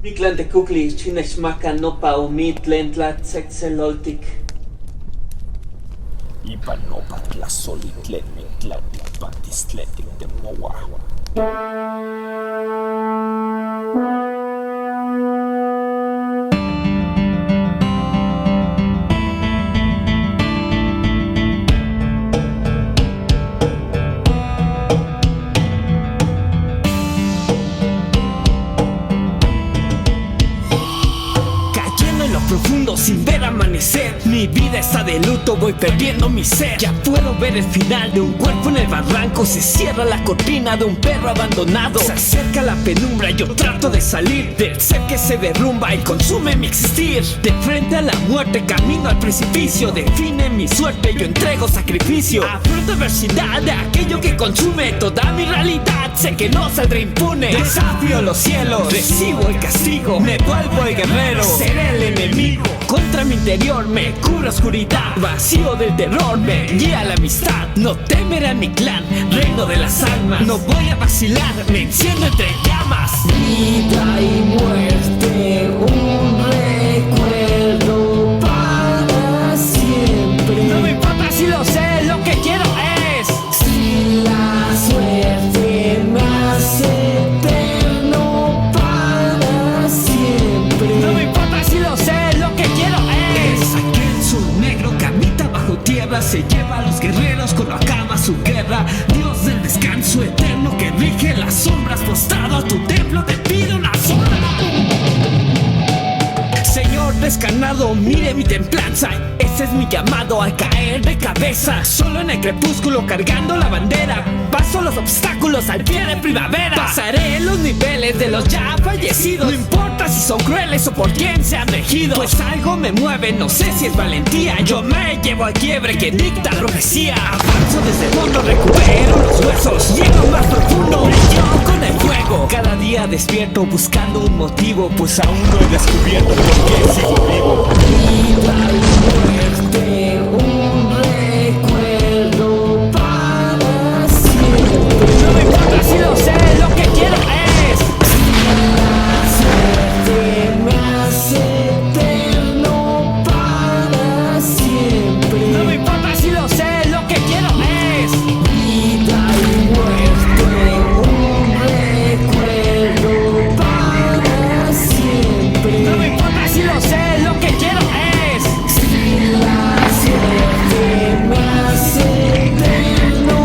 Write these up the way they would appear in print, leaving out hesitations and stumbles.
Miklan de kukli, chinechmaka nopa umitlen tlatzetzeloltik. Ipan nopa tlazolitlen mitlatik patistletik de moa. Profundo sin ver amanecer. Mi vida está de luto, voy perdiendo mi ser. Ya puedo ver el final de un cuerpo en el barranco. Se cierra la cortina de un perro abandonado. Se acerca la penumbra, yo trato de salir del ser que se derrumba y consume mi existir. De frente a la muerte, camino al precipicio. Define mi suerte, yo entrego sacrificio. Afronto adversidad de aquello que consume toda mi realidad. Sé que no saldré impune. Desafío los cielos, recibo el castigo. Me vuelvo el guerrero, seré el enemigo. Contra mi interior me cubre oscuridad. Vacío del terror me guía la amistad. No temerá mi clan, reino de las almas. No voy a vacilar, me enciendo entre llamas. Vida y muerte, un recuerdo para siempre. No me importa si lo sé, lo que quiero es. Si la suerte me hace eterno para siempre. No me importa si lo sé. Se lleva a los guerreros cuando acaba su guerra. Dios del descanso eterno que rige las sombras. Postrado a tu templo te pido una sola. Señor descarnado, mire mi templanza. Ese es mi llamado al caer de cabeza. Solo en el crepúsculo cargando la bandera. Paso los obstáculos al pie de primavera. Pasaré los niveles de los ya fallecidos. No importa si son crueles o por quién se han regido. Pues algo me mueve, no sé si es valentía. Yo me llevo al quiebre que dicta la profecía. Avanzo desde el fondo, recupero los huesos. Llego más profundo, brillo con el fuego. Cada día despierto buscando un motivo. Pues aún no he descubierto por qué sigo vivo. Vida y muerte, un recuerdo para siempre. No me importa si lo sé, lo que quiero es. La suerte me hace eterno para siempre. No me importa si lo sé, lo que quiero es. Vida y muerte, un recuerdo para siempre. No me importa si lo sé, lo que quiero es. Si la suerte me hace eterno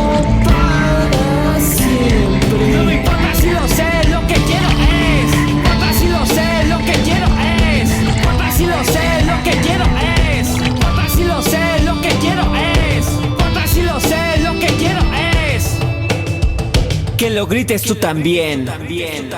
para siempre. No me importa si lo sé, lo que quiero es. No importa si lo sé, lo que quiero es. No importa si lo sé, lo que quiero es. No importa si lo sé, lo que quiero es. No importa si lo sé, lo que quiero es. Que lo grites tú también. También.